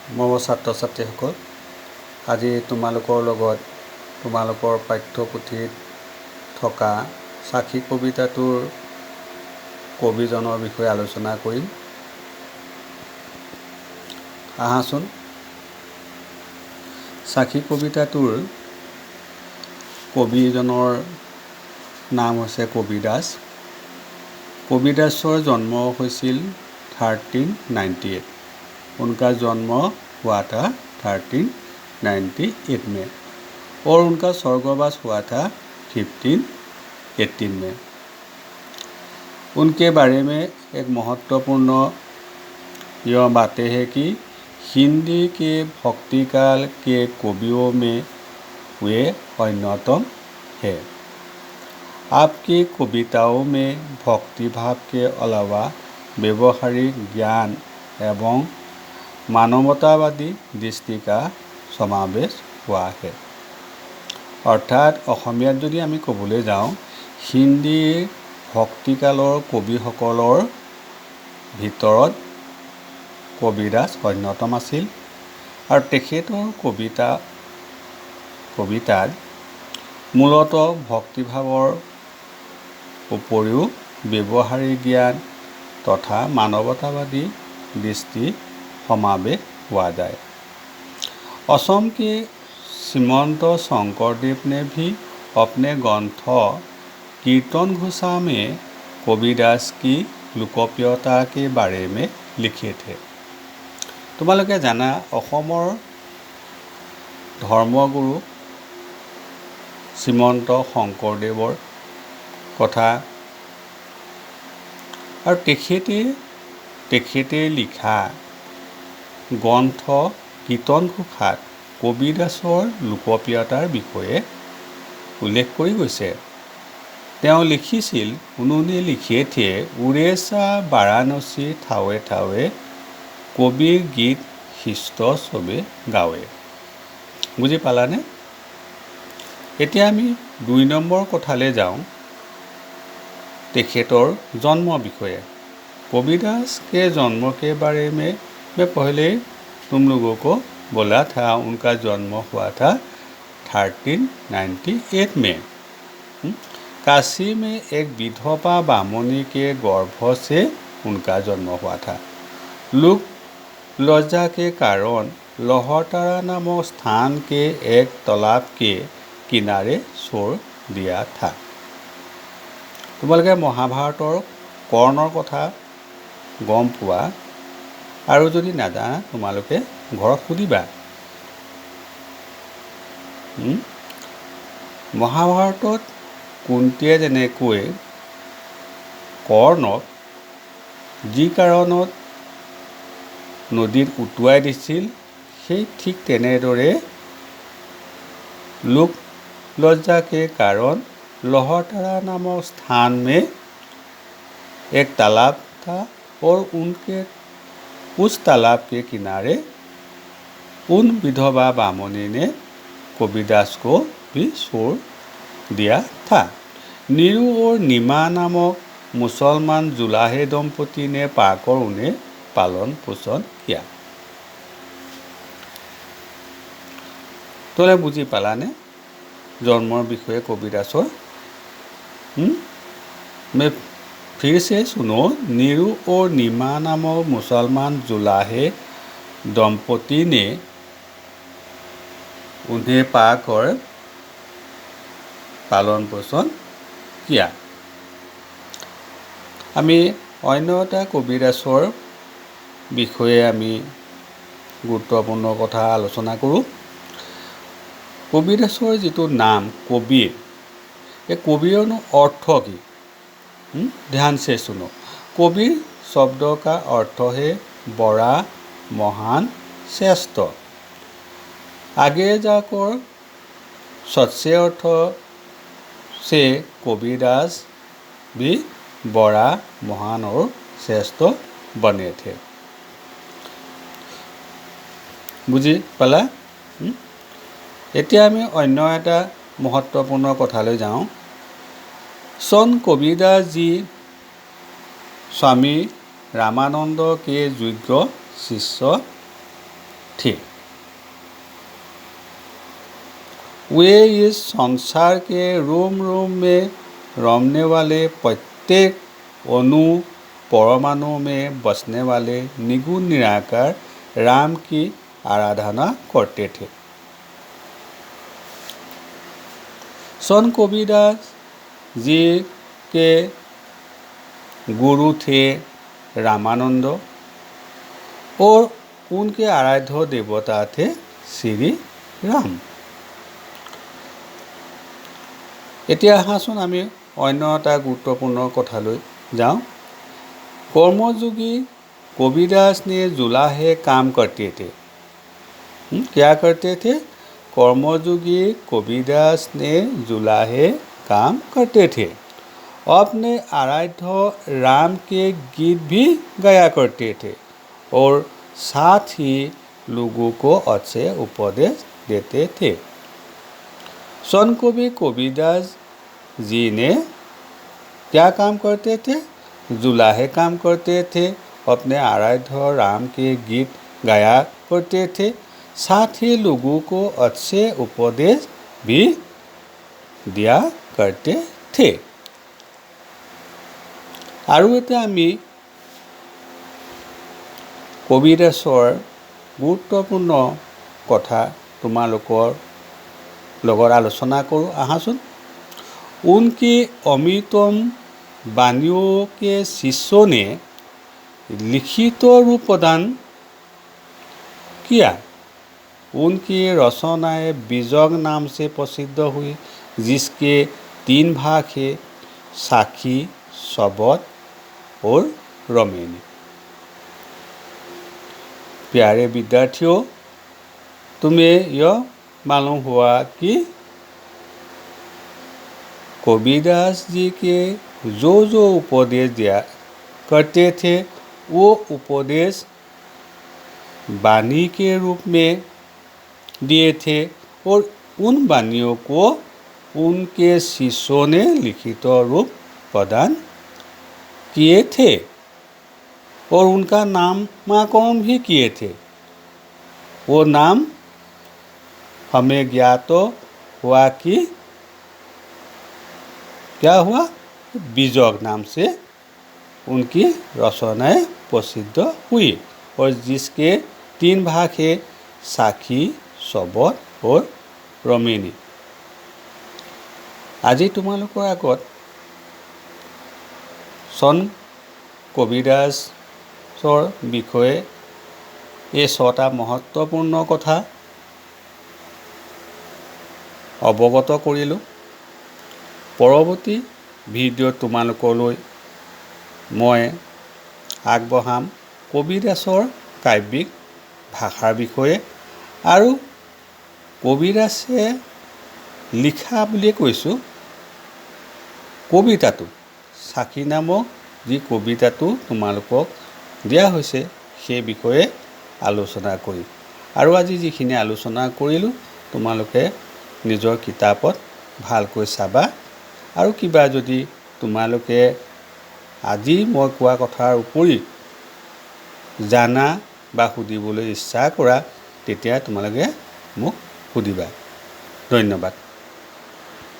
মোৰ ছাত্ৰ ছাত্ৰীসকল, আজি তোমালোকৰ লগত তোমালোকৰ পাঠ্যপুথিত থকা সাখী কবিতাটোৰ কবিজনৰ বিষয়ে আলোচনা কৰিম। আহাচোন। সাখী কবিতাটোৰ কবিজনৰ নাম হৈছে কবিদাস। कबीदासर जन्म হৈছিল 1398। उनका जन्म हुआ था 1398 में और उनका स्वर्गवास हुआ था 1518 में। उनके बारे में एक महत्वपूर्ण यह बातें है कि हिंदी के भक्तिकाल के कवियों में वे अन्यतम है। आपकी कविताओं में भक्ति भाव के अलावा व्यवहारिक ज्ञान एवं मानवतावादी दृष्टि का समावेश हुआ है। अर्थात অসমীয়াত যদি আমি ক'বলৈ যাওঁ, হিন্দীৰ ভক্তিকালৰ কবিসকলৰ ভিতৰত কবিদাস অন্যতম আছিল আৰু তেখেতৰ কবিতাত মূলতঃ ভক্তিভাৱৰ উপৰিও ব্যৱহাৰিক জ্ঞান तथा मानवतावादी दृष्टि समावेश हुआ जाए। असम के श्रीमंत शंकरदेव ने भी अपने ग्रंथ कीर्तन घोषा में कबीदास की लोकप्रियता के बारे में लिखे थे। तुम्हालोके जाना असমৰ धर्मगुरु श्रीमंत शंकरदेवर कथा और तेखेते लिखा ग्रंथ कीर्तन घोषात कबीदासर लोकप्रियतार विषये उल्लेख কৰি গৈছে। তেওঁ লিখিছিল, उन्होंने लिखे थे, उड़ीसा वाराणसी ठावे ठावे कবিर गीत हिष्ट सबे गावे। बुझी पालाने? এতিয়া আমি 2 নম্বৰ কথালৈ যাওঁ। तेखेतर जन्म विषय। कबीदास के जन्म के बारे में मैं पहले तुम लोगों को बोला था। उनका जन्म हुआ था 1398 में। काशी में एक विधवा बामनी के गर्भ से उनका जन्म हुआ था। लोक लज्जा के कारण लहरतारा नामक स्थान के एक तालाब के किनारे छोड़ दिया था। তোমালোকে মহাভাৰতৰ কৰ্ণৰ কথা গম পোৱা আৰু যদি নাজানা তোমালোকে ঘৰত সুধিবা। মহাভাৰতত কুন্তীয়ে যেনেকৈ কৰ্ণক যি কাৰণত নদীত উটুৱাই দিছিল, সেই ঠিক তেনেদৰে লোক लज्जा के कारण लहरतारा नामक स्थान में एक तालाब था और उनके उस तालाब के किनारे उन विधवा बामनी ने कबीदास को भी छोड़ दिया था। नीरू और नीमा नामक मुसलमान जुलाहे दंपति ने पाकर उन्हें पालन पोषण किया। तो बुझी पालाने जन्मर विषय कबीदासर। मैं फिर से सुनो। नीरू और नीमा नामक मुसलमान जुलाहे दंपति ने उन्हें पाकर पालन पोषण किया। आमी अन्य এটা कबीदासर विषये आमी गुरुत्वपूर्ण कथा आलोचना करूँ। कबीदासर जी नाम कबीर, ये कबीर अर्थ की ध्यान से सुनो। कबीर शब्द का अर्थ है बड़ा, महान, श्रेष्ठ। आगे जाकर सच्चे अर्थ से कबीदास भी बड़ा, महान और श्रेष्ठ बने थे। बुझी पाला? এতিয়া আমি অন্য এটা महत्वपूर्ण কথালৈ যাওঁ। सन कबीदास जी स्वामी रामानंद के योग्य शिष्य थे। वे इस संसार के रोम रोम में रमने वाले प्रत्येक अणु परमाणु में बसने वाले निगुण निराकार राम की आराधना करते थे। संत कबीरदास जी के गुरु थे रामानंद और उनके आराध्य देवता थे श्री राम। এতিয়া আহাচোন আমি অন্য এটা গুৰুত্বপূৰ্ণ কথালৈ যাওঁ। कर्मयोगी कबीरदास ने जुलाहे काम करते थे। क्या करते थे? कर्मयोगी कबीरदास ने जुलाहे काम करते थे। अपने आराध्य राम के गीत भी गाया करते थे और साथ ही लोगों को अच्छे उपदेश देते थे। संत कवि कबीरदास जी ने क्या काम करते थे? जुलाहे काम करते थे, अपने आराध्य राम के गीत गाया करते थे, साथ ही लोगों को अच्छे उपदेश भी दिया करते थे। আৰু এটা আমি কবিৰদাসৰ গুৰুত্বপূৰ্ণ কথা তোমালোকৰ লগত আলোচনা কৰোঁ আহাচোন। उनकी अमृतम वाणियों के शिष्यों ने लिखित रूप प्रदान किया। उनकी रचनाएं बीजक नाम से प्रसिद्ध हुई, जिसके 3 भाग हैं, साखी, शबद और रमेनी। प्यारे विद्यार्थियों, तुम्हें यह मालूम हुआ कि कबीरदास जी के जो उपदेश दिया करते थे वो उपदेश वाणी के रूप में दिए थे और उन वाणियों को उनके शिष्यों ने लिखित रूप प्रदान किए थे और उनका नामकरण भी किए थे। वो नाम हमें ज्ञात हुआ कि क्या हुआ? बीजक नाम से उनकी रचनाएं प्रसिद्ध हुई और जिसके 3 भाग हैं, साखी, शबद और रमेनी। আজি তোমালোকৰ আগত संत কবিৰদাসৰ বিষয়ে এই 6টা महत्वपूर्ण কথা অৱগত কৰিলোঁ। পৰৱৰ্তী ভিডিঅ'ত তোমালোকলৈ মই আগবঢ়াম কবিৰদাসৰ কাব্যিক ভাষাৰ বিষয়ে আৰু কবিৰদাসে লিখা বুলিয়ে কৈছোঁ কবিতাটো, সাখী নামক যি কবিতাটো তোমালোকক দিয়া হৈছে সেই বিষয়ে আলোচনা কৰিম। আৰু আজি যিখিনি আলোচনা কৰিলোঁ তোমালোকে নিজৰ কিতাপত ভালকৈ চাবা আৰু কিবা যদি তোমালোকে আজি মই কোৱা কথাৰ উপৰি জানা বা সুধিবলৈ ইচ্ছা কৰা তেতিয়া তোমালোকে মোক সুধিবা। ধন্যবাদ।